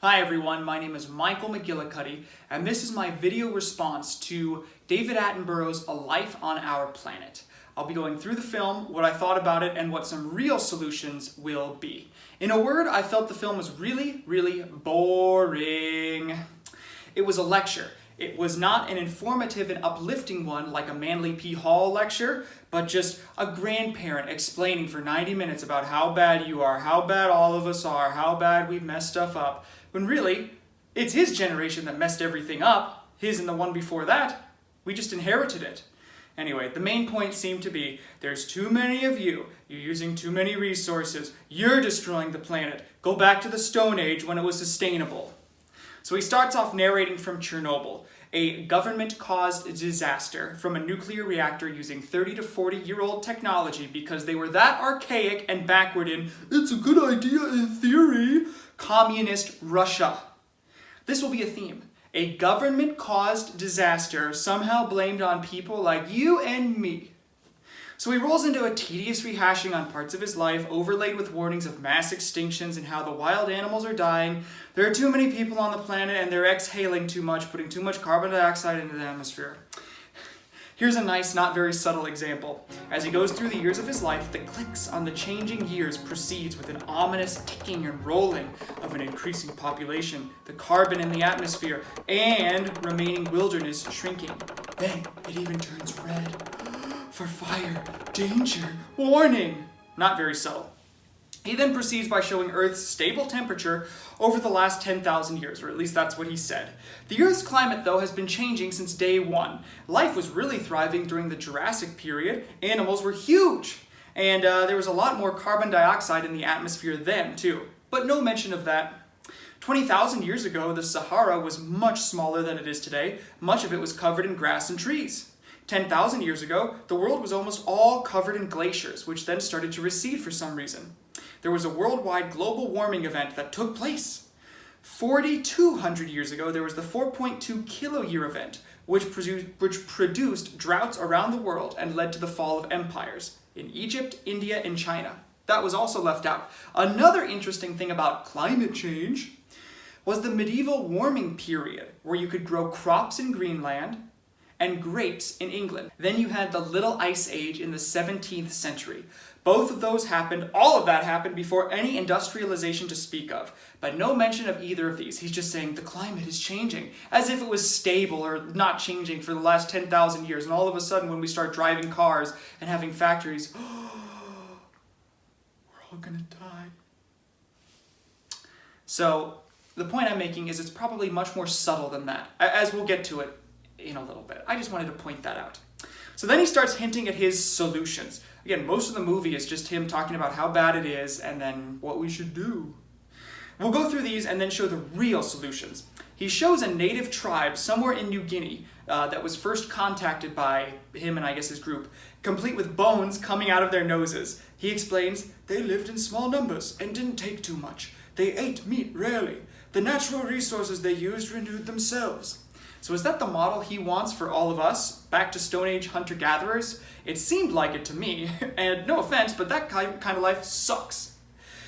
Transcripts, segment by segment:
Hi everyone, my name is Michael McGillicuddy, and this is my video response to David Attenborough's A Life on Our Planet. I'll be going through the film, what I thought about it, and what some real solutions will be. In a word, I felt the film was really boring. It was a lecture. It was not an informative and uplifting one like a Manly P. Hall lecture, but just a grandparent explaining for 90 minutes about how bad you are, how bad all of us are, how bad we've messed stuff up. When really, it's his generation that messed everything up, his and the one before that. We just inherited it. Anyway, the main point seemed to be, there's too many of you, you're using too many resources, you're destroying the planet, go back to the Stone Age when it was sustainable. So he starts off narrating from Chernobyl, a government-caused disaster from a nuclear reactor using 30 to 40-year-old technology because they were that archaic and backward in, it's a good idea in theory, communist Russia. This will be a theme. A government-caused disaster somehow blamed on people like you and me. So he rolls into a tedious rehashing on parts of his life, overlaid with warnings of mass extinctions and how the wild animals are dying. There are too many people on the planet and they're exhaling too much, putting too much carbon dioxide into the atmosphere. Here's a nice, not very subtle example. As he goes through the years of his life, the clicks on the changing years proceeds with an ominous ticking and rolling of an increasing population, the carbon in the atmosphere, and remaining wilderness shrinking. Then it even turns red. For fire, danger, warning. Not very subtle. He then proceeds by showing Earth's stable temperature over the last 10,000 years, or at least that's what he said. The Earth's climate, though, has been changing since day one. Life was really thriving during the Jurassic period. Animals were huge. And there was a lot more carbon dioxide in the atmosphere then, too. But no mention of that. 20,000 years ago, the Sahara was much smaller than it is today. Much of it was covered in grass and trees. 10,000 years ago, the world was almost all covered in glaciers, which then started to recede for some reason. There was a worldwide global warming event that took place. 4,200 years ago, there was the 4.2 kiloyear event, which produced droughts around the world and led to the fall of empires in Egypt, India, and China. That was also left out. Another interesting thing about climate change was the medieval warming period, where you could grow crops in Greenland and grapes in England. Then you had the Little Ice Age in the 17th century. Both of those happened, all of that happened before any industrialization to speak of. But no mention of either of these. He's just saying the climate is changing, as if it was stable or not changing for the last 10,000 years. And all of a sudden when we start driving cars and having factories, we're all gonna die. So the point I'm making is it's probably much more subtle than that, as we'll get to it in a little bit. I just wanted to point that out. So then he starts hinting at his solutions. Again, most of the movie is just him talking about how bad it is and then what we should do. We'll go through these and then show the real solutions. He shows a native tribe somewhere in New Guinea that was first contacted by him and I guess his group, complete with bones coming out of their noses. He explains, they lived in small numbers and didn't take too much. They ate meat rarely. The natural resources they used renewed themselves. So is that the model he wants for all of us? Back to Stone Age hunter-gatherers? It seemed like it to me, and no offense, but that kind of life sucks.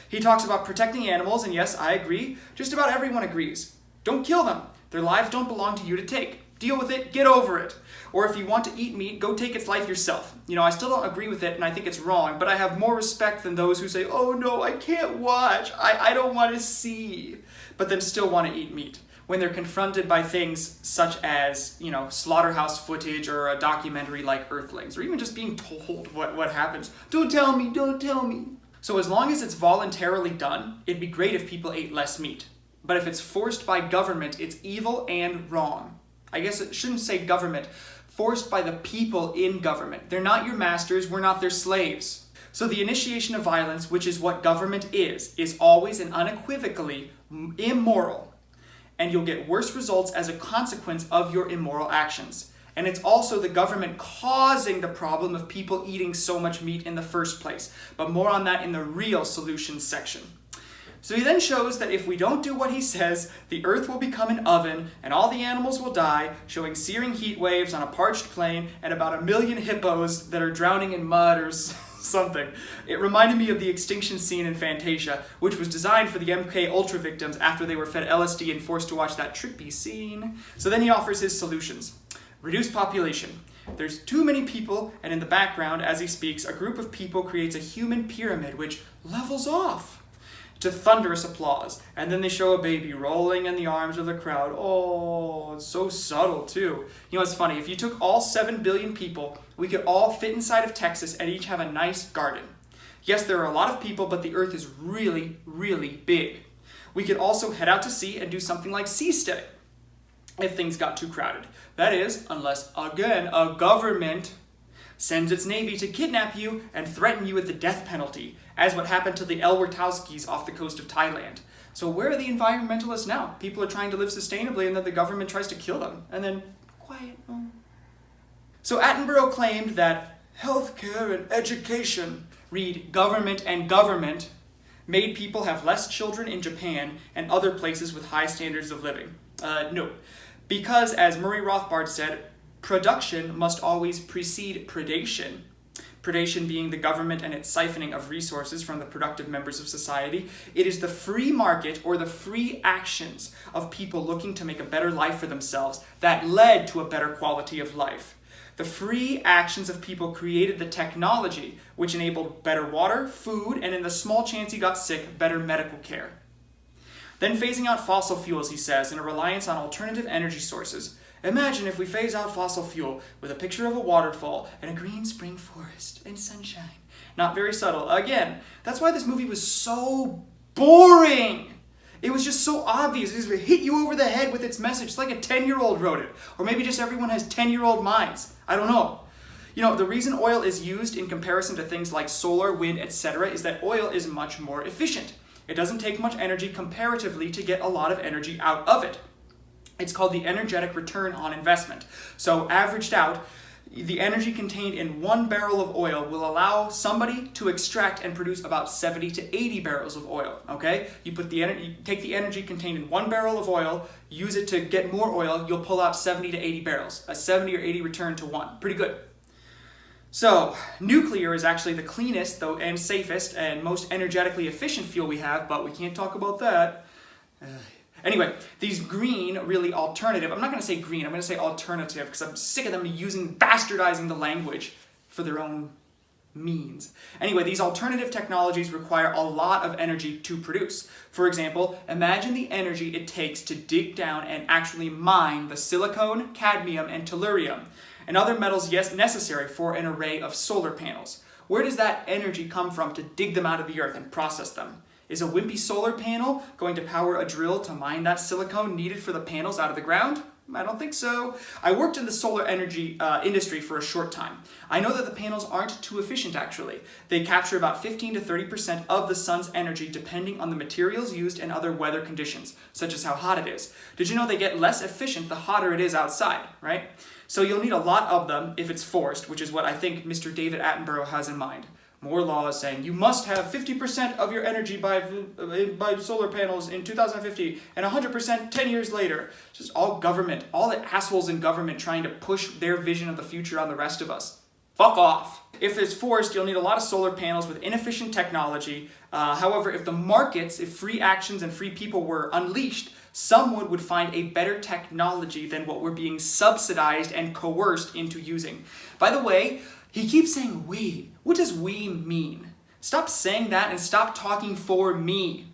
He talks about protecting animals, and yes, I agree. Just about everyone agrees. Don't kill them. Their lives don't belong to you to take. Deal with it, get over it. Or if you want to eat meat, go take its life yourself. You know, I still don't agree with it, and I think it's wrong, but I have more respect than those who say, oh no, I can't watch, I don't want to see, but then still want to eat meat, when they're confronted by things such as, you know, slaughterhouse footage or a documentary like Earthlings, or even just being told what happens. Don't tell me, don't tell me. So as long as it's voluntarily done, it'd be great if people ate less meat. But if it's forced by government, it's evil and wrong. I guess it shouldn't say government, forced by the people in government. They're not your masters, we're not their slaves. So the initiation of violence, which is what government is always and unequivocally immoral. And you'll get worse results as a consequence of your immoral actions. And it's also the government causing the problem of people eating so much meat in the first place. But more on that in the real solutions section. So he then shows that if we don't do what he says, the earth will become an oven and all the animals will die, showing searing heat waves on a parched plain and about 1 million hippos that are drowning in mud or something. It reminded me of the extinction scene in Fantasia, which was designed for the MK Ultra victims after they were fed LSD and forced to watch that trippy scene. So then he offers his solutions. Reduce population. There's too many people, and in the background, as he speaks, a group of people creates a human pyramid which levels off to thunderous applause. And then they show a baby rolling in the arms of the crowd. Oh, it's so subtle too. You know, it's funny. If you took all 7 billion people, we could all fit inside of Texas and each have a nice garden. Yes, there are a lot of people, but the earth is really, really big. We could also head out to sea and do something like seasteading if things got too crowded. That is, unless, again, a government sends its navy to kidnap you and threaten you with the death penalty, as what happened to the Elwertowskis off the coast of Thailand. So where are the environmentalists now? People are trying to live sustainably and then the government tries to kill them. And then, quiet. Oh. So Attenborough claimed that healthcare and education, read government and government, made people have less children in Japan and other places with high standards of living. No. Because, as Murray Rothbard said, production must always precede predation. Predation being the government and its siphoning of resources from the productive members of society. It is the free market or the free actions of people looking to make a better life for themselves that led to a better quality of life. The free actions of people created the technology which enabled better water, food, and in the small chance you got sick, better medical care. Then phasing out fossil fuels, he says, and a reliance on alternative energy sources. Imagine if we phase out fossil fuel with a picture of a waterfall and a green spring forest and sunshine. Not very subtle. Again, that's why this movie was so boring. It was just so obvious. It just hit you over the head with its message. It's like a 10-year-old wrote it. Or maybe just everyone has 10-year-old minds. I don't know. You know, the reason oil is used in comparison to things like solar, wind, etc. is that oil is much more efficient. It doesn't take much energy comparatively to get a lot of energy out of it. It's called the energetic return on investment. So averaged out, the energy contained in 1 barrel of oil will allow somebody to extract and produce about 70 to 80 barrels of oil, okay? You take the energy contained in 1 barrel of oil, use it to get more oil, you'll pull out 70 to 80 barrels. A 70 or 80 return to 1. Pretty good. So, nuclear is actually the cleanest though and safest and most energetically efficient fuel we have, but we can't talk about that. Anyway, these green, really alternative, I'm not going to say green, I'm going to say alternative because I'm sick of them bastardizing the language for their own means. Anyway, these alternative technologies require a lot of energy to produce. For example, imagine the energy it takes to dig down and actually mine the silicon, cadmium, and tellurium, and other metals necessary for an array of solar panels. Where does that energy come from to dig them out of the earth and process them? Is a wimpy solar panel going to power a drill to mine that silicone needed for the panels out of the ground? I don't think so. I worked in the solar energy industry for a short time. I know that the panels aren't too efficient actually. They capture about 15 to 30% of the sun's energy depending on the materials used and other weather conditions, such as how hot it is. Did you know they get less efficient the hotter it is outside, right? So you'll need a lot of them if it's forced, which is what I think Mr. David Attenborough has in mind. More laws saying you must have 50% of your energy by solar panels in 2050 and 100% 10 years later. Just all government, all the assholes in government trying to push their vision of the future on the rest of us. Fuck off. If it's forced, you'll need a lot of solar panels with inefficient technology. However, if the markets, if free actions and free people were unleashed, someone would find a better technology than what we're being subsidized and coerced into using. By the way, he keeps saying we. What does we mean? Stop saying that and stop talking for me.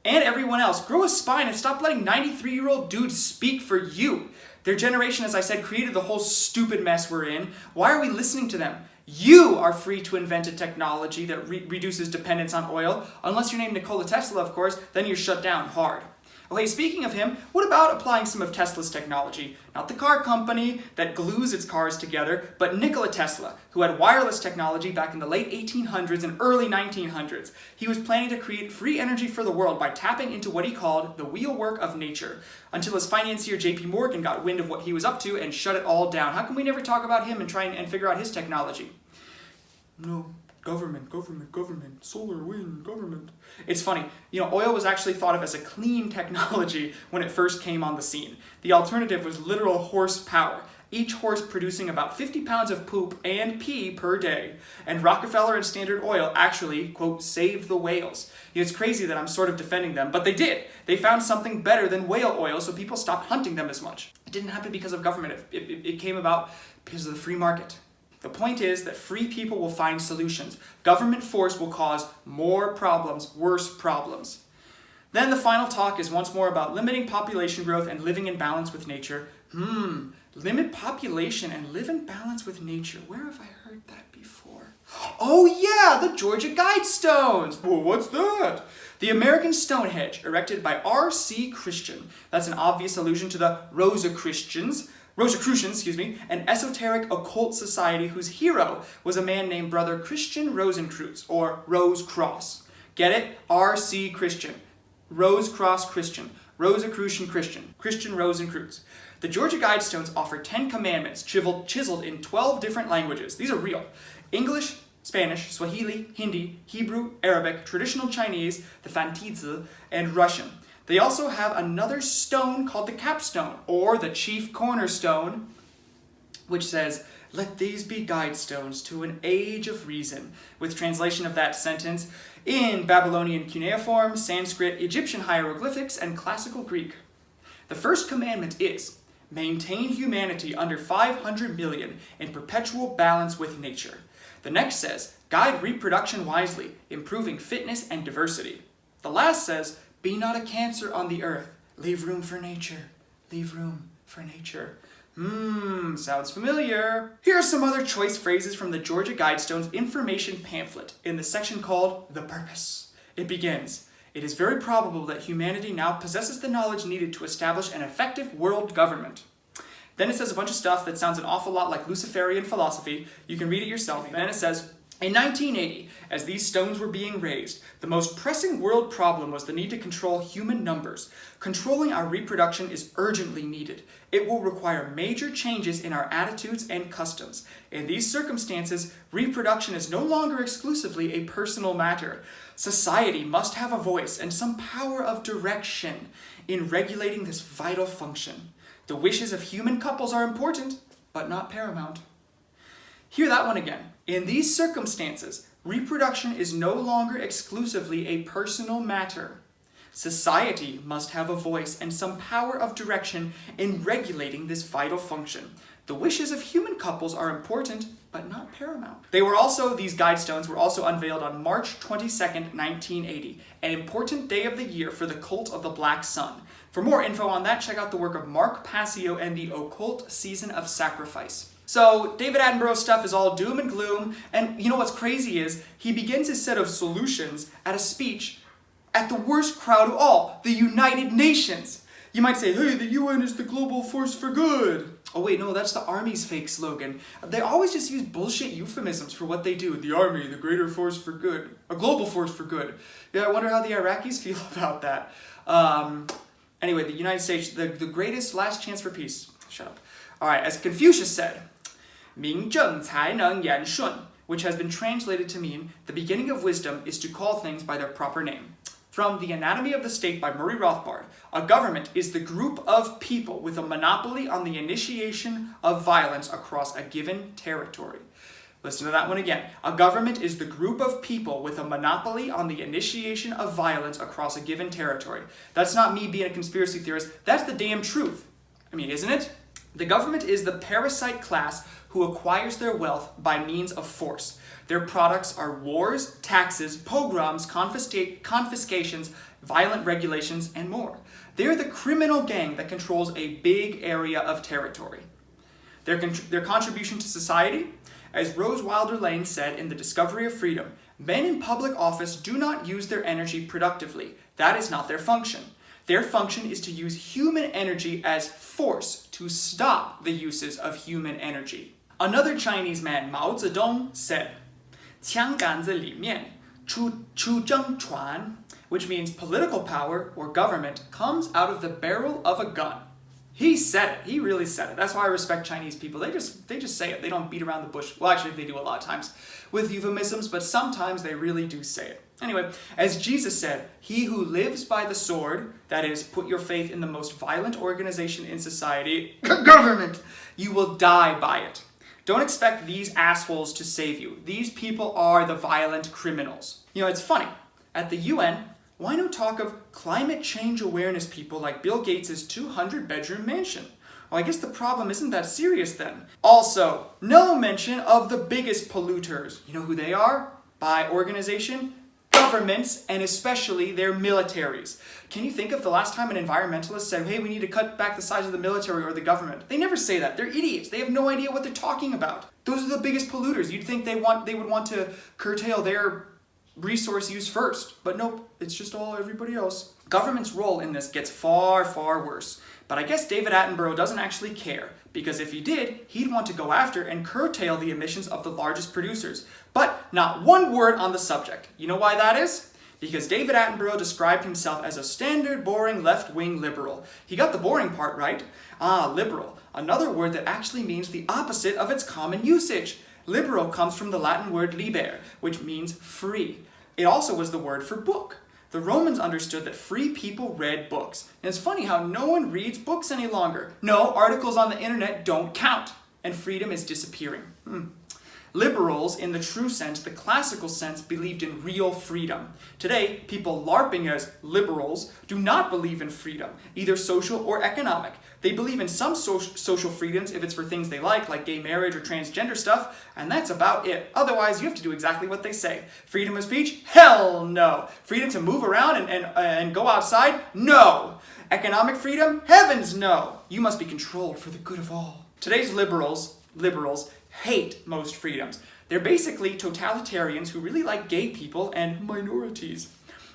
And everyone else, grow a spine and stop letting 93-year-old dudes speak for you. Their generation, as I said, created the whole stupid mess we're in. Why are we listening to them? You are free to invent a technology that reduces dependence on oil. Unless you're named Nikola Tesla, of course, then you're shut down hard. Okay, speaking of him, what about applying some of Tesla's technology? Not the car company that glues its cars together, but Nikola Tesla, who had wireless technology back in the late 1800s and early 1900s. He was planning to create free energy for the world by tapping into what he called the wheelwork of nature, until his financier JP Morgan got wind of what he was up to and shut it all down. How come we never talk about him and try and figure out his technology? No. Government, solar, wind, government. It's funny, oil was actually thought of as a clean technology when it first came on the scene. The alternative was literal horsepower. each horse producing about 50 pounds of poop and pee per day. And Rockefeller and Standard Oil actually, quote, saved the whales. It's crazy that I'm sort of defending them, but they did. They found something better than whale oil, so people stopped hunting them as much. It didn't happen because of government. It came about because of the free market. The point is that free people will find solutions. Government force will cause more problems, worse problems. Then the final talk is once more about limiting population growth and living in balance with nature. Limit population and live in balance with nature. Where have I heard that before? Oh yeah, the Georgia Guidestones. Well, what's that? The American Stonehenge, erected by R.C. Christian. That's an obvious allusion to the Rosicrucians, an esoteric occult society whose hero was a man named Brother Christian Rosenkreuz, or Rose Cross. Get it? R.C. Christian. Rose Cross Christian. Rosicrucian Christian. Christian Rosenkreuz. The Georgia Guidestones offer 10 commandments chiseled in 12 different languages. These are real. English, Spanish, Swahili, Hindi, Hebrew, Arabic, traditional Chinese, the Fantizi, and Russian. They also have another stone called the capstone, or the chief cornerstone, which says, "Let these be guidestones to an age of reason," with translation of that sentence in Babylonian cuneiform, Sanskrit, Egyptian hieroglyphics, and classical Greek. The first commandment is, maintain humanity under 500 million in perpetual balance with nature. The next says, guide reproduction wisely, improving fitness and diversity. The last says, be not a cancer on the earth. Leave room for nature. Leave room for nature. Sounds familiar. Here are some other choice phrases from the Georgia Guidestones information pamphlet in the section called The Purpose. It begins, it is very probable that humanity now possesses the knowledge needed to establish an effective world government. Then it says a bunch of stuff that sounds an awful lot like Luciferian philosophy. You can read it yourself. And then it says, in 1980, as these stones were being raised, the most pressing world problem was the need to control human numbers. Controlling our reproduction is urgently needed. It will require major changes in our attitudes and customs. In these circumstances, reproduction is no longer exclusively a personal matter. Society must have a voice and some power of direction in regulating this vital function. The wishes of human couples are important, but not paramount. Hear that one again. In these circumstances, reproduction is no longer exclusively a personal matter. Society must have a voice and some power of direction in regulating this vital function. The wishes of human couples are important, but not paramount. These guidestones were also unveiled on March 22nd, 1980, an important day of the year for the cult of the Black Sun. For more info on that, check out the work of Mark Passio and the Occult Season of Sacrifice. So David Attenborough's stuff is all doom and gloom, and you know what's crazy is he begins his set of solutions at a speech at the worst crowd of all, the United Nations. You might say, hey, the UN is the global force for good. Oh wait, no, that's the Army's fake slogan. They always just use bullshit euphemisms for what they do. The Army, the greater force for good. A global force for good. Yeah, I wonder how the Iraqis feel about that. Anyway, the United States, the greatest last chance for peace. Shut up. Alright, as Confucius said, 明正才能言顺, which has been translated to mean the beginning of wisdom is to call things by their proper name. From The Anatomy of the State by Murray Rothbard, a government is the group of people with a monopoly on the initiation of violence across a given territory. Listen to that one again. A government is the group of people with a monopoly on the initiation of violence across a given territory. That's not me being a conspiracy theorist. That's the damn truth. I mean, isn't it? The government is the parasite class who acquires their wealth by means of force. Their products are wars, taxes, pogroms, confiscations, violent regulations, and more. They're the criminal gang that controls a big area of territory. Their contribution to society? As Rose Wilder Lane said in The Discovery of Freedom, men in public office do not use their energy productively. That is not their function. Their function is to use human energy as force to stop the uses of human energy. Another Chinese man, Mao Zedong, said, 枪杆子里面出政权, which means political power or government comes out of the barrel of a gun. He said it. He really said it. That's why I respect Chinese people. They just say it. They don't beat around the bush. Well, actually, they do a lot of times with euphemisms, but sometimes they really do say it. Anyway, as Jesus said, he who lives by the sword, that is, put your faith in the most violent organization in society, government, you will die by it. Don't expect these assholes to save you. These people are the violent criminals. You know, it's funny. At the UN, why no talk of climate change awareness people like Bill Gates' 200-bedroom mansion? Well, I guess the problem isn't that serious then. Also, no mention of the biggest polluters. You know who they are? By organization? Governments, and especially their militaries. Can you think of the last time an environmentalist said, hey, we need to cut back the size of the military or the government? They never say that. They're idiots. They have no idea what they're talking about. Those are the biggest polluters. You'd think they would want to curtail their resource use first. But nope, it's just all everybody else. Government's role in this gets far, far worse. But I guess David Attenborough doesn't actually care, because if he did, he'd want to go after and curtail the emissions of the largest producers. But not one word on the subject. You know why that is? Because David Attenborough described himself as a standard, boring, left-wing liberal. He got the boring part right. Liberal. Another word that actually means the opposite of its common usage. Liberal comes from the Latin word liber, which means free. It also was the word for book. The Romans understood that free people read books. And it's funny how no one reads books any longer. No, articles on the internet don't count. And freedom is disappearing. Liberals, in the true sense, the classical sense, believed in real freedom. Today, people LARPing as liberals do not believe in freedom, either social or economic. They believe in some social freedoms if it's for things they like gay marriage or transgender stuff, and that's about it. Otherwise, you have to do exactly what they say. Freedom of speech? Hell no. Freedom to move around and go outside? No. Economic freedom? Heavens no. You must be controlled for the good of all. Today's liberals hate most freedoms. They're basically totalitarians who really like gay people and minorities.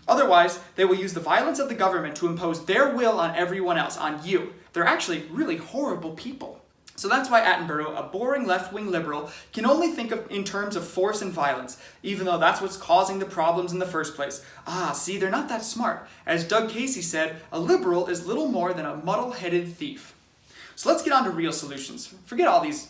Otherwise, they will use the violence of the government to impose their will on everyone else, on you. They're actually really horrible people. So that's why Attenborough, a boring left-wing liberal, can only think of in terms of force and violence, even though that's what's causing the problems in the first place. See, they're not that smart. As Doug Casey said, a liberal is little more than a muddle-headed thief. So let's get on to real solutions. Forget all these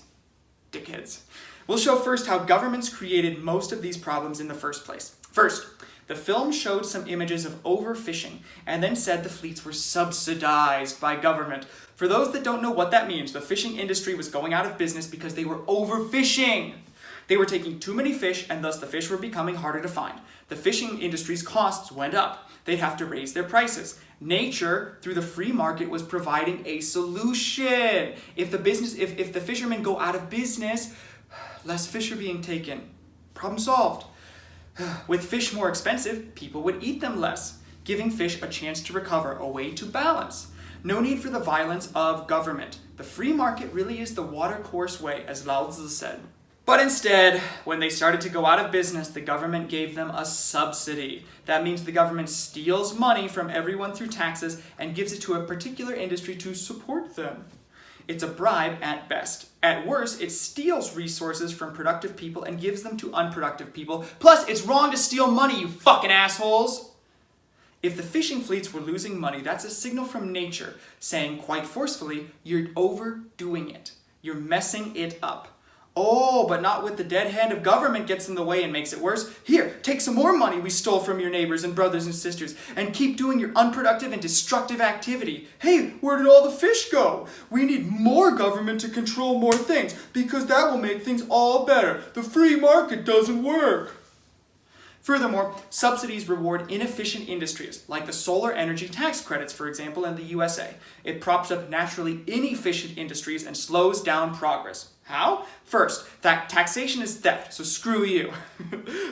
dickheads. We'll show first how governments created most of these problems in the first place. First, the film showed some images of overfishing and then said the fleets were subsidized by government. For those that don't know what that means, the fishing industry was going out of business because they were overfishing. They were taking too many fish and thus the fish were becoming harder to find. The fishing industry's costs went up. They'd have to raise their prices. Nature, through the free market, was providing a solution. If the fishermen go out of business, less fish are being taken. Problem solved. With fish more expensive, people would eat them less, giving fish a chance to recover, a way to balance. No need for the violence of government. The free market really is the watercourse way, as Lao Tzu said. But instead, when they started to go out of business, the government gave them a subsidy. That means the government steals money from everyone through taxes and gives it to a particular industry to support them. It's a bribe at best. At worst, it steals resources from productive people and gives them to unproductive people. Plus, it's wrong to steal money, you fucking assholes! If the fishing fleets were losing money, that's a signal from nature saying quite forcefully, you're overdoing it. You're messing it up. Oh, but not with the dead hand of government gets in the way and makes it worse. Here, take some more money we stole from your neighbors and brothers and sisters and keep doing your unproductive and destructive activity. Hey, where did all the fish go? We need more government to control more things because that will make things all better. The free market doesn't work. Furthermore, subsidies reward inefficient industries, like the solar energy tax credits, for example, in the USA. It props up naturally inefficient industries and slows down progress. How? First, taxation is theft, so screw you.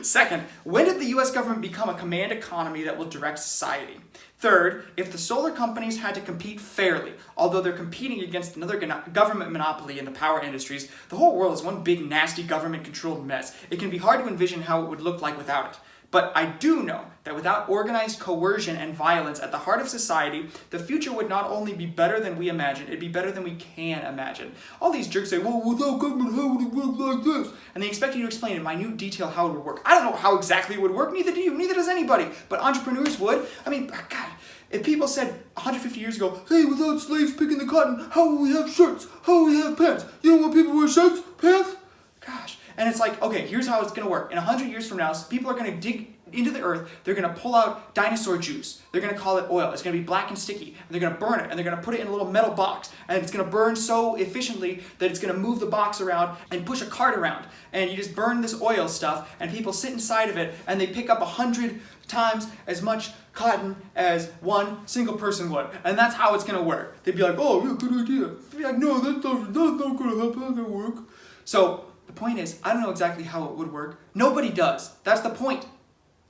Second, when did the US government become a command economy that will direct society? Third, if the solar companies had to compete fairly, although they're competing against another government monopoly in the power industries, the whole world is one big nasty government-controlled mess. It can be hard to envision how it would look like without it. But I do know that without organized coercion and violence at the heart of society, the future would not only be better than we imagine, it'd be better than we can imagine. All these jerks say, well, without government, how would it work like this? And they expect you to explain in minute detail how it would work. I don't know how exactly it would work, neither do you, neither does anybody. But entrepreneurs would. I mean, God, If people said 150 years ago, hey, without slaves picking the cotton, how will we have shirts? How will we have pants? You know what people wear shirts? Pants? Gosh. And it's like, okay, here's how it's going to work. In 100 years from now, people are going to dig into the earth. They're going to pull out dinosaur juice. They're going to call it oil. It's going to be black and sticky. And they're going to burn it. And they're going to put it in a little metal box. And it's going to burn so efficiently that it's going to move the box around and push a cart around. And you just burn this oil stuff. And people sit inside of it. And they pick up 100 times as much cotton as one single person would. And that's how it's going to work. They'd be like, oh, yeah, good idea. They'd be like, no, that's not going to help. That's not going to work. So the point is, I don't know exactly how it would work. Nobody does. That's the point.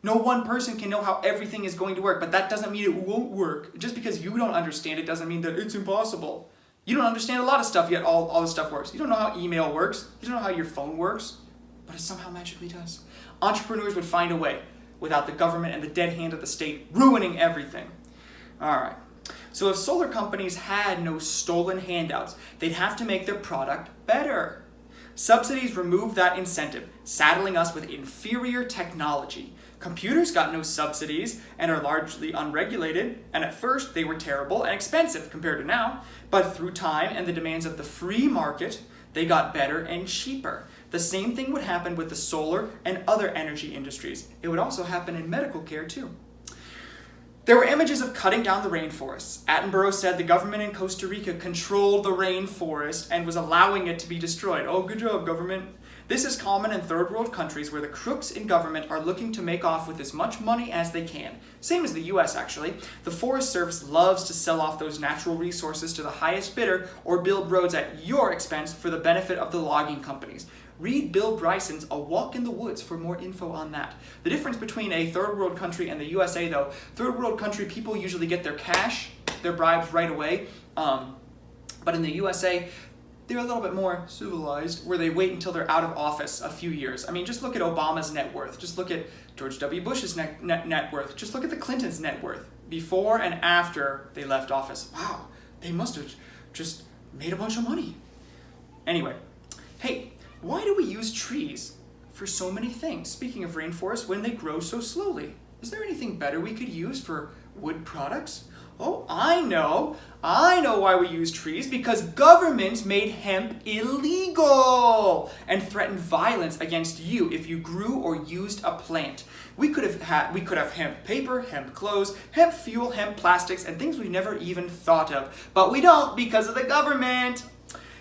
No one person can know how everything is going to work, but that doesn't mean it won't work. Just because you don't understand it doesn't mean that it's impossible. You don't understand a lot of stuff yet all the stuff works. You don't know how email works. You don't know how your phone works, but it somehow magically does. Entrepreneurs would find a way without the government and the dead hand of the state ruining everything. All right. So if solar companies had no stolen handouts, they'd have to make their product better. Subsidies remove that incentive, saddling us with inferior technology. Computers got no subsidies and are largely unregulated, and at first they were terrible and expensive compared to now, but through time and the demands of the free market, they got better and cheaper. The same thing would happen with the solar and other energy industries. It would also happen in medical care too. There were images of cutting down the rainforests. Attenborough said the government in Costa Rica controlled the rainforest and was allowing it to be destroyed. Oh, good job, government. This is common in third world countries where the crooks in government are looking to make off with as much money as they can. Same as the US, actually. The Forest Service loves to sell off those natural resources to the highest bidder or build roads at your expense for the benefit of the logging companies. Read Bill Bryson's A Walk in the Woods for more info on that. The difference between a third world country and the USA, though, third world country people usually get their cash, their bribes right away. But in the USA, they're a little bit more civilized, where they wait until they're out of office a few years. I mean, just look at Obama's net worth. Just look at George W. Bush's net worth. Just look at the Clintons' net worth before and after they left office. Wow, they must have just made a bunch of money. Anyway, hey, why do we use trees for so many things? Speaking of rainforests, when they grow so slowly, is there anything better we could use for wood products? Oh, I know why we use trees, because governments made hemp illegal and threatened violence against you if you grew or used a plant. We could have hemp paper, hemp clothes, hemp fuel, hemp plastics, and things we never even thought of, but we don't because of the government.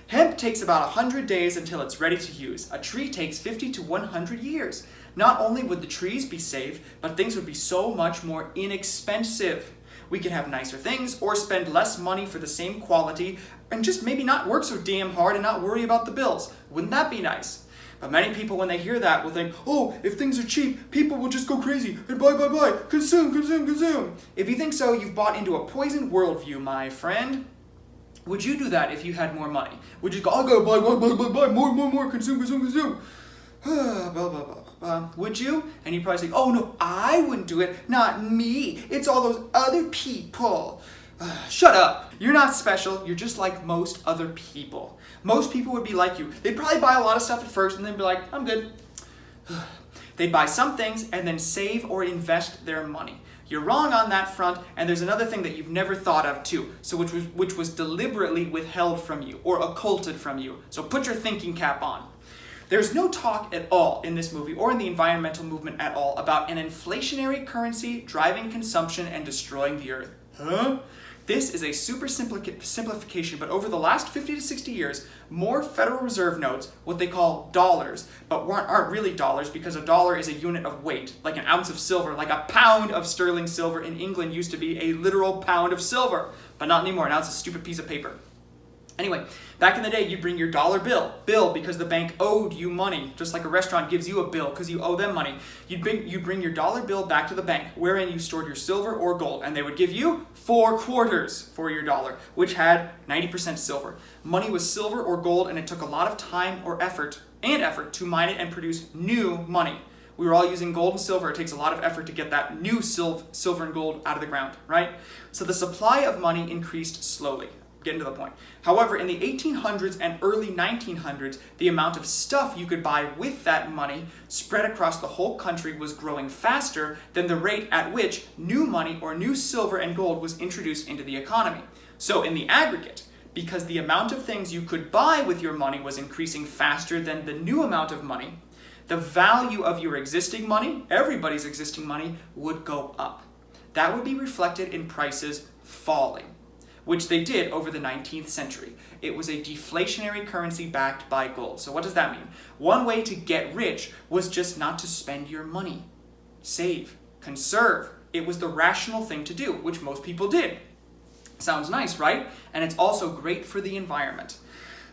Hemp takes about 100 days until it's ready to use. A tree takes 50 to 100 years. Not only would the trees be saved, but things would be so much more inexpensive. We could have nicer things or spend less money for the same quality and just maybe not work so damn hard and not worry about the bills. Wouldn't that be nice? But many people, when they hear that, will think, oh, if things are cheap, people will just go crazy and buy, consume. If you think so, you've bought into a poisoned worldview, my friend. Would you do that if you had more money? Would you go, I gotta buy, more, consume. Would you? And you'd probably say, oh no, I wouldn't do it, not me. It's all those other people. Shut up. You're not special. You're just like most other people. Most people would be like you. They'd probably buy a lot of stuff at first and then be like, I'm good. They'd buy some things and then save or invest their money. You're wrong on that front, and there's another thing that you've never thought of too, so which was deliberately withheld from you or occulted from you. So put your thinking cap on. There's no talk at all in this movie or in the environmental movement at all about an inflationary currency driving consumption and destroying the earth. Huh? This is a super simplification, but over the last 50 to 60 years, more Federal Reserve notes, what they call dollars, but aren't really dollars because a dollar is a unit of weight, like an ounce of silver, like a pound of sterling silver in England used to be a literal pound of silver, but not anymore. Now it's a stupid piece of paper. Anyway, back in the day, you'd bring your dollar bill because the bank owed you money, just like a restaurant gives you a bill because you owe them money. You'd bring your dollar bill back to the bank, wherein you stored your silver or gold, and they would give you 4 quarters for your dollar, which had 90% silver. Money was silver or gold, and it took a lot of time or effort to mine it and produce new money. We were all using gold and silver. It takes a lot of effort to get that new silver and gold out of the ground, right? So the supply of money increased slowly. getting to the point. However, in the 1800s and early 1900s, the amount of stuff you could buy with that money spread across the whole country was growing faster than the rate at which new money or new silver and gold was introduced into the economy. So in the aggregate, because the amount of things you could buy with your money was increasing faster than the new amount of money, the value of your existing money, everybody's existing money, would go up. That would be reflected in prices falling, which they did over the 19th century. It was a deflationary currency backed by gold. So what does that mean? One way to get rich was just not to spend your money. Save, conserve. It was the rational thing to do, which most people did. Sounds nice, right? And it's also great for the environment.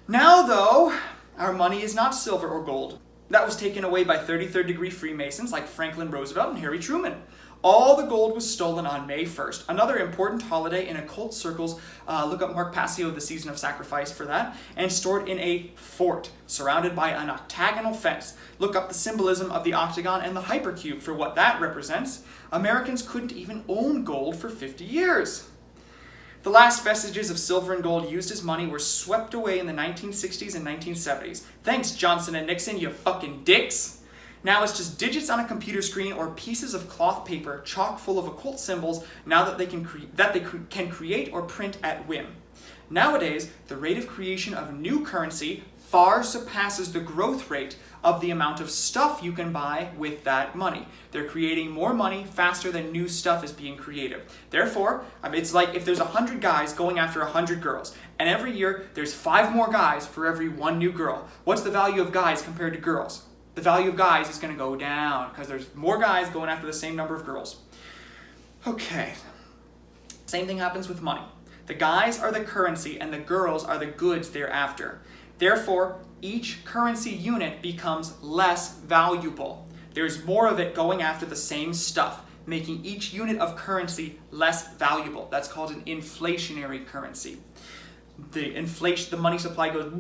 Now, though, our money is not silver or gold. That was taken away by 33rd degree Freemasons like Franklin Roosevelt and Harry Truman. All the gold was stolen on May 1st, another important holiday in occult circles. Look up Mark Passio, The Season of Sacrifice, for that, and stored in a fort surrounded by an octagonal fence. Look up the symbolism of the octagon and the hypercube for what that represents. Americans couldn't even own gold for 50 years. The last vestiges of silver and gold used as money were swept away in the 1960s and 1970s. Thanks, Johnson and Nixon, you fucking dicks! Now it's just digits on a computer screen or pieces of cloth paper chock full of occult symbols now that they can create or print at whim. Nowadays, the rate of creation of new currency far surpasses the growth rate of the amount of stuff you can buy with that money. They're creating more money faster than new stuff is being created. Therefore, it's like if there's 100 guys going after 100 girls, and every year there's 5 more guys for every 1 new girl. What's the value of guys compared to girls? The value of guys is going to go down because there's more guys going after the same number of girls. Okay. Same thing happens with money. The guys are the currency and the girls are the goods they're after. Therefore, each currency unit becomes less valuable. There's more of it going after the same stuff, making each unit of currency less valuable. That's called an inflationary currency. The money supply goes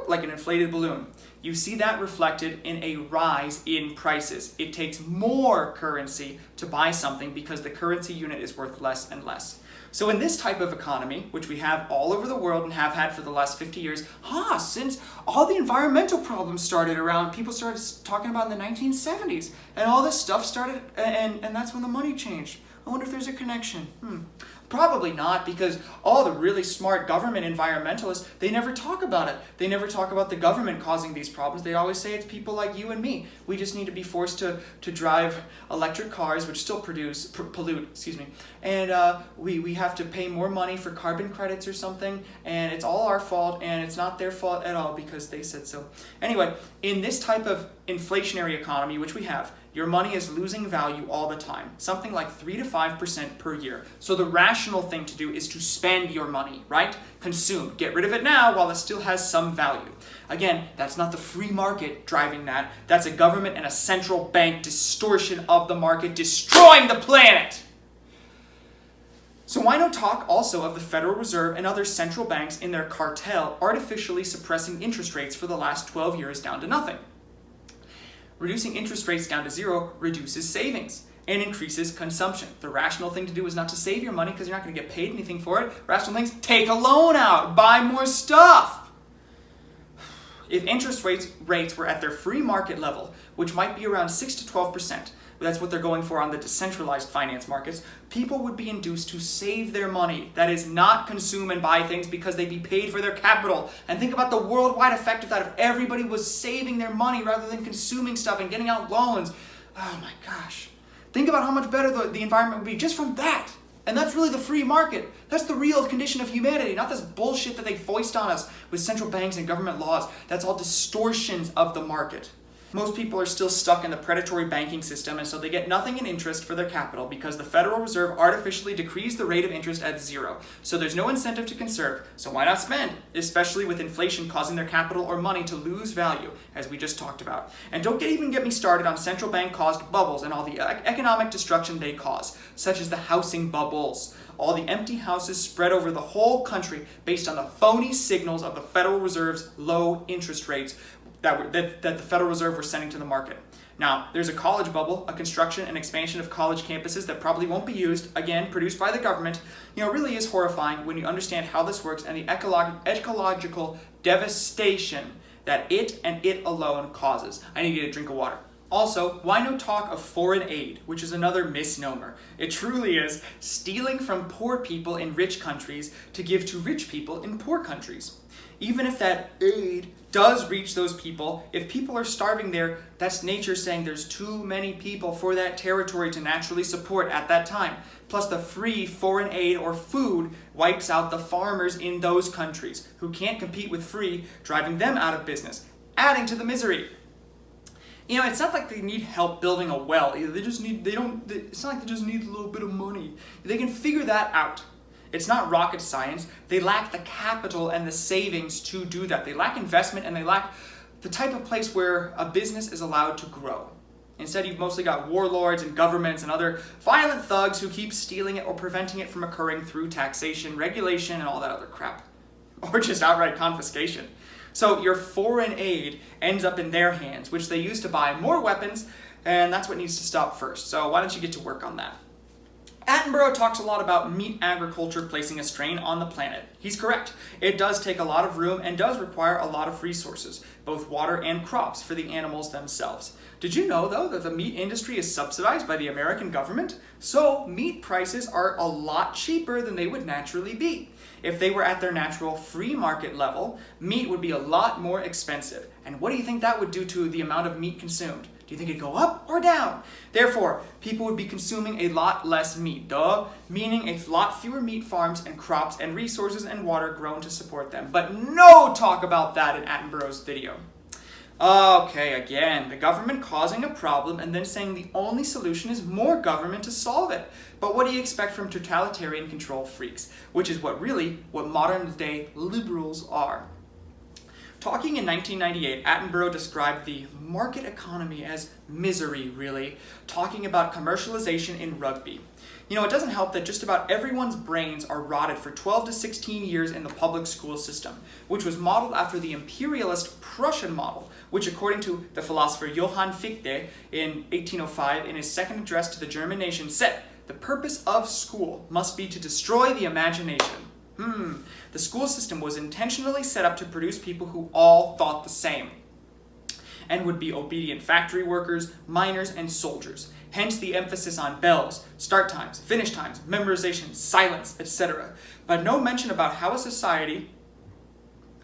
like an inflated balloon. You see that reflected in a rise in prices. It takes more currency to buy something because the currency unit is worth less and less. So in this type of economy, which we have all over the world and have had for the last 50 years, since all the environmental problems started around, people started talking about in the 1970s, and all this stuff started, and that's when the money changed. I wonder if there's a connection. Probably not, because all the really smart government environmentalists, they never talk about it. They never talk about the government causing these problems. They always say it's people like you and me. We just need to be forced to drive electric cars, which still pollute, and we have to pay more money for carbon credits or something, and it's all our fault, and it's not their fault at all because they said so. Anyway, in this type of inflationary economy, which we have, your money is losing value all the time, something like 3 to 5% per year. So the rational thing to do is to spend your money, right? Consume. Get rid of it now while it still has some value. Again, that's not the free market driving that. That's a government and a central bank distortion of the market, destroying the planet. So why not talk also of the Federal Reserve and other central banks in their cartel artificially suppressing interest rates for the last 12 years down to nothing? Reducing interest rates down to 0 reduces savings and increases consumption. The rational thing to do is not to save your money because you're not going to get paid anything for it. Rational things, take a loan out, buy more stuff. If interest rates were at their free market level, which might be around 6 to 12%, that's what they're going for on the decentralized finance markets, people would be induced to save their money. That is, not consume and buy things because they'd be paid for their capital. And think about the worldwide effect of that if everybody was saving their money rather than consuming stuff and getting out loans. Oh my gosh. Think about how much better the environment would be just from that. And that's really the free market. That's the real condition of humanity, not this bullshit that they foist on us with central banks and government laws. That's all distortions of the market. Most people are still stuck in the predatory banking system, and so they get nothing in interest for their capital because the Federal Reserve artificially decrees the rate of interest at 0. So there's no incentive to conserve, so why not spend? Especially with inflation causing their capital or money to lose value, as we just talked about. And don't even get me started on central bank caused bubbles and all the economic destruction they cause, such as the housing bubbles. All the empty houses spread over the whole country based on the phony signals of the Federal Reserve's low interest rates that the Federal Reserve were sending to the market. Now, there's a college bubble, a construction and expansion of college campuses that probably won't be used, again, produced by the government. It really is horrifying when you understand how this works and the ecological devastation that it and it alone causes. I need to get a drink of water. Also, why no talk of foreign aid, which is another misnomer. It truly is stealing from poor people in rich countries to give to rich people in poor countries. Even if that aid does reach those people, if people are starving there, that's nature saying there's too many people for that territory to naturally support at that time. Plus the free foreign aid or food wipes out the farmers in those countries who can't compete with free, driving them out of business, adding to the misery. It's not like they need help building a well. It's not like they just need a little bit of money. They can figure that out. It's not rocket science. They lack the capital and the savings to do that. They lack investment and they lack the type of place where a business is allowed to grow. Instead, you've mostly got warlords and governments and other violent thugs who keep stealing it or preventing it from occurring through taxation, regulation, and all that other crap. Or just outright confiscation. So your foreign aid ends up in their hands, which they use to buy more weapons, and that's what needs to stop first. So why don't you get to work on that? Attenborough talks a lot about meat agriculture placing a strain on the planet. He's correct. It does take a lot of room and does require a lot of resources, both water and crops, for the animals themselves. Did you know, though, that the meat industry is subsidized by the American government? So meat prices are a lot cheaper than they would naturally be. If they were at their natural free market level, meat would be a lot more expensive. And what do you think that would do to the amount of meat consumed? Do you think it'd go up or down? Therefore, people would be consuming a lot less meat, meaning a lot fewer meat farms and crops and resources and water grown to support them. But no talk about that in Attenborough's video. Okay, again, the government causing a problem and then saying the only solution is more government to solve it. But what do you expect from totalitarian control freaks? Which is what modern day liberals are. Talking in 1998, Attenborough described the market economy as misery, really, talking about commercialization in rugby. It doesn't help that just about everyone's brains are rotted for 12 to 16 years in the public school system, which was modeled after the imperialist Prussian model, which according to the philosopher Johann Fichte in 1805 in his second address to the German nation said, the purpose of school must be to destroy the imagination. The school system was intentionally set up to produce people who all thought the same and would be obedient factory workers, miners, and soldiers. Hence the emphasis on bells, start times, finish times, memorization, silence, etc. But no mention about how a society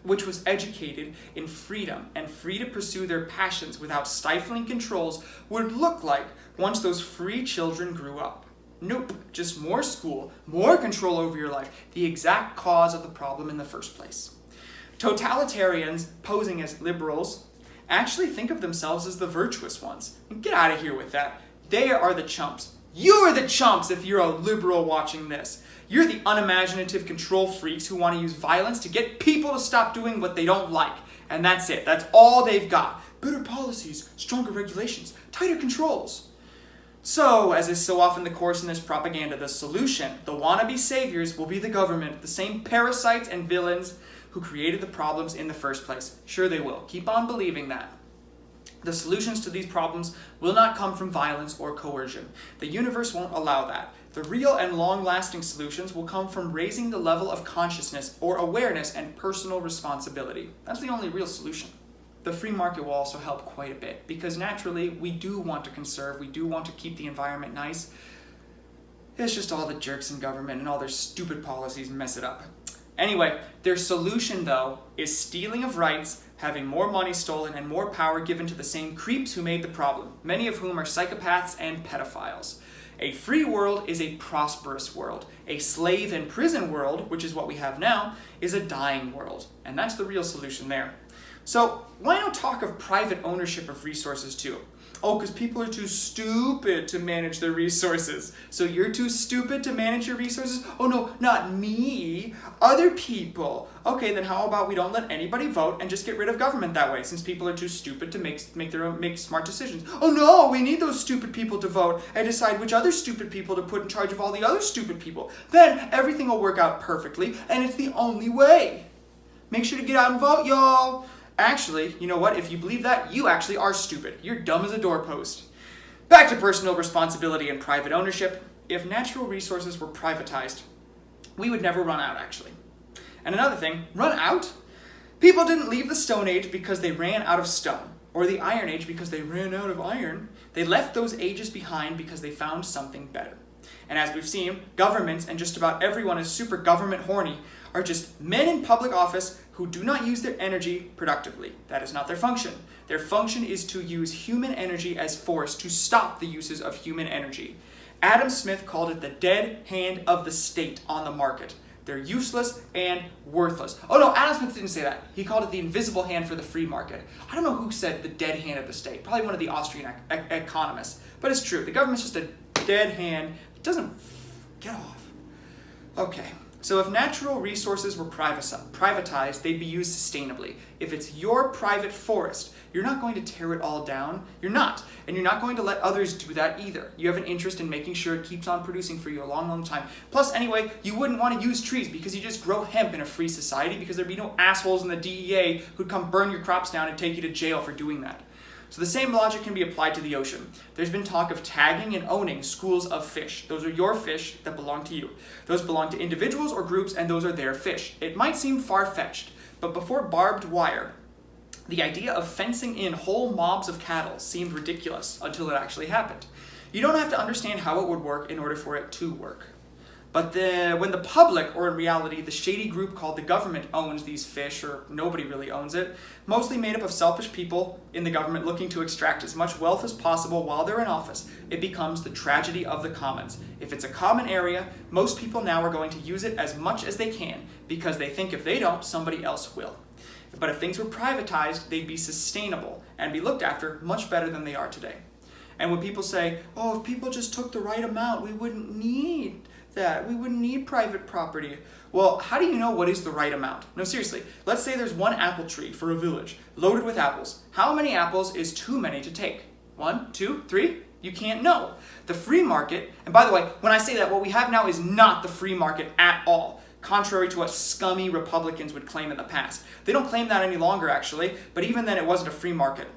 which was educated in freedom and free to pursue their passions without stifling controls would look like once those free children grew up. Nope, just more school, more control over your life, the exact cause of the problem in the first place. Totalitarians, posing as liberals, actually think of themselves as the virtuous ones. And get out of here with that. They are the chumps. You are the chumps if you're a liberal watching this. You're the unimaginative control freaks who want to use violence to get people to stop doing what they don't like. And that's it. That's all they've got. Better policies, stronger regulations, tighter controls. So, as is so often the course in this propaganda, the solution, the wannabe saviors, will be the government, the same parasites and villains who created the problems in the first place. Sure they will. Keep on believing that. The solutions to these problems will not come from violence or coercion. The universe won't allow that. The real and long-lasting solutions will come from raising the level of consciousness or awareness and personal responsibility. That's the only real solution. The free market will also help quite a bit because naturally we do want to conserve, we do want to keep the environment nice. It's just all the jerks in government and all their stupid policies mess it up. Anyway, their solution though is stealing of rights, having more money stolen and more power given to the same creeps who made the problem, many of whom are psychopaths and pedophiles. A free world is a prosperous world. A slave and prison world, which is what we have now, is a dying world. And that's the real solution there. So why not talk of private ownership of resources too? Oh, because people are too stupid to manage their resources. So you're too stupid to manage your resources? Oh no, not me, other people. Okay, then how about we don't let anybody vote and just get rid of government that way, since people are too stupid to make smart decisions. Oh no, we need those stupid people to vote and decide which other stupid people to put in charge of all the other stupid people. Then everything will work out perfectly, and it's the only way. Make sure to get out and vote, y'all. Actually, you know what? If you believe that, you actually are stupid. You're dumb as a doorpost. Back to personal responsibility and private ownership. If natural resources were privatized, we would never run out, actually. And another thing, run out? People didn't leave the Stone Age because they ran out of stone, or the Iron Age because they ran out of iron. They left those ages behind because they found something better. And as we've seen, governments, and just about everyone is super government horny, are just men in public office who do not use their energy productively. That is not their function. Their function is to use human energy as force to stop the uses of human energy. Adam Smith called it the dead hand of the state on the market. They're useless and worthless. Oh no, Adam Smith didn't say that. He called it the invisible hand for the free market. I don't know who said the dead hand of the state. Probably one of the Austrian economists. But it's true. The government's just a dead hand. It doesn't get off. Okay. So if natural resources were privatized, they'd be used sustainably. If it's your private forest, you're not going to tear it all down. You're not. And you're not going to let others do that either. You have an interest in making sure it keeps on producing for you a long, long time. Plus, anyway, you wouldn't want to use trees because you just grow hemp in a free society because there'd be no assholes in the DEA who'd come burn your crops down and take you to jail for doing that. So the same logic can be applied to the ocean. There's been talk of tagging and owning schools of fish. Those are your fish that belong to you. Those belong to individuals or groups, and those are their fish. It might seem far-fetched, but before barbed wire, the idea of fencing in whole mobs of cattle seemed ridiculous until it actually happened. You don't have to understand how it would work in order for it to work. But when the public, or in reality the shady group called the government, owns these fish, or nobody really owns it, mostly made up of selfish people in the government looking to extract as much wealth as possible while they're in office, it becomes the tragedy of the commons. If it's a common area, most people now are going to use it as much as they can, because they think if they don't, somebody else will. But if things were privatized, they'd be sustainable and be looked after much better than they are today. And when people say, oh, if people just took the right amount, we wouldn't need that. We wouldn't need private property. Well, how do you know what is the right amount? No, seriously, let's say there's one apple tree for a village, loaded with apples. How many apples is too many to take? 1, 2, 3? You can't know. The free market, and by the way, when I say that, what we have now is not the free market at all, contrary to what scummy Republicans would claim in the past. They don't claim that any longer, actually, but even then it wasn't a free market.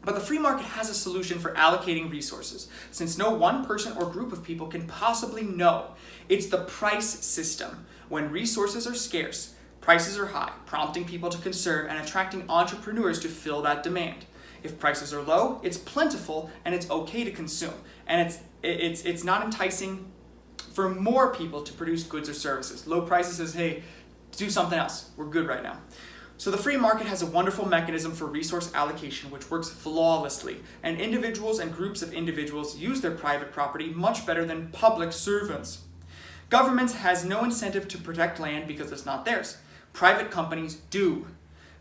But the free market has a solution for allocating resources, since no one person or group of people can possibly know. It's the price system. When resources are scarce, prices are high, prompting people to conserve and attracting entrepreneurs to fill that demand. If prices are low, it's plentiful and it's okay to consume. And it's not enticing for more people to produce goods or services. Low prices says, hey, do something else. We're good right now. So the free market has a wonderful mechanism for resource allocation which works flawlessly, and individuals and groups of individuals use their private property much better than public servants. Governments has no incentive to protect land because it's not theirs. Private companies do.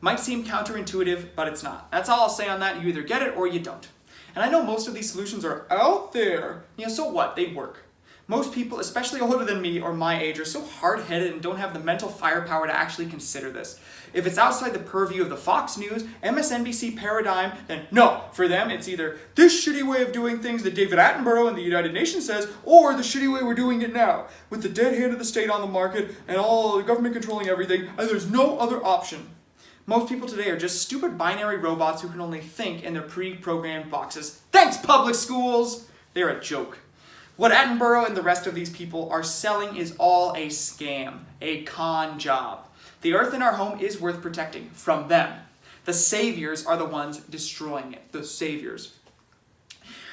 Might seem counterintuitive, but it's not. That's all I'll say on that. You either get it or you don't. And I know most of these solutions are out there. So what? They work. Most people, especially older than me or my age, are so hard-headed and don't have the mental firepower to actually consider this. If it's outside the purview of the Fox News, MSNBC paradigm, then no. For them, it's either this shitty way of doing things that David Attenborough and the United Nations says, or the shitty way we're doing it now, with the dead hand of the state on the market and all the government controlling everything, and there's no other option. Most people today are just stupid binary robots who can only think in their pre-programmed boxes. Thanks, public schools! They're a joke. What Attenborough and the rest of these people are selling is all a scam, a con job. The earth in our home is worth protecting from them. The saviors are the ones destroying it, the saviors.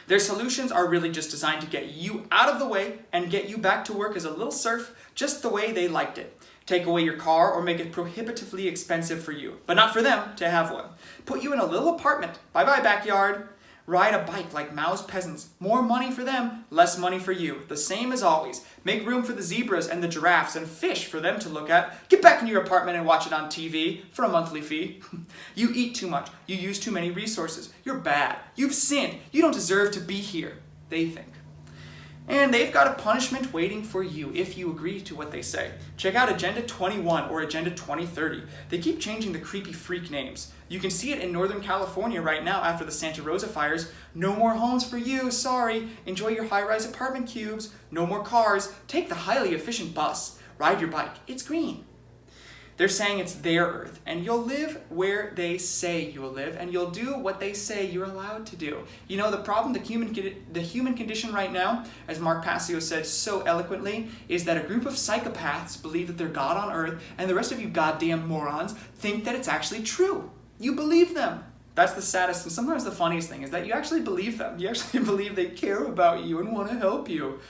Their solutions are really just designed to get you out of the way and get you back to work as a little serf just the way they liked it. Take away your car or make it prohibitively expensive for you, but not for them to have one. Put you in a little apartment, bye-bye backyard. Ride a bike like Mao's peasants. More money for them, less money for you. The same as always. Make room for the zebras and the giraffes and fish for them to look at. Get back in your apartment and watch it on TV for a monthly fee. You eat too much. You use too many resources. You're bad. You've sinned. You don't deserve to be here, they think. And they've got a punishment waiting for you if you agree to what they say. Check out Agenda 21 or Agenda 2030. They keep changing the creepy freak names. You can see it in Northern California right now after the Santa Rosa fires. No more homes for you, sorry. Enjoy your high-rise apartment cubes. No more cars. Take the highly efficient bus. Ride your bike. It's green. They're saying it's their Earth, and you'll live where they say you will live, and you'll do what they say you're allowed to do. You know, the problem, the human condition right now, as Mark Passio said so eloquently, is that a group of psychopaths believe that they're God on Earth, and the rest of you goddamn morons think that it's actually true. You believe them. That's the saddest and sometimes the funniest thing, is that you actually believe them. You actually believe they care about you and want to help you.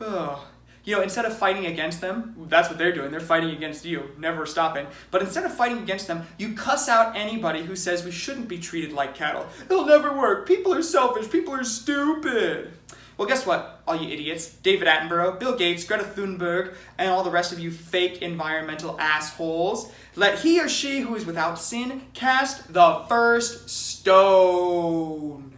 Oh. You know, instead of fighting against them, that's what they're doing. They're fighting against you, never stopping. But instead of fighting against them, you cuss out anybody who says we shouldn't be treated like cattle. It'll never work. People are selfish. People are stupid. Well, guess what, all you idiots? David Attenborough, Bill Gates, Greta Thunberg, and all the rest of you fake environmental assholes. Let he or she who is without sin cast the first stone.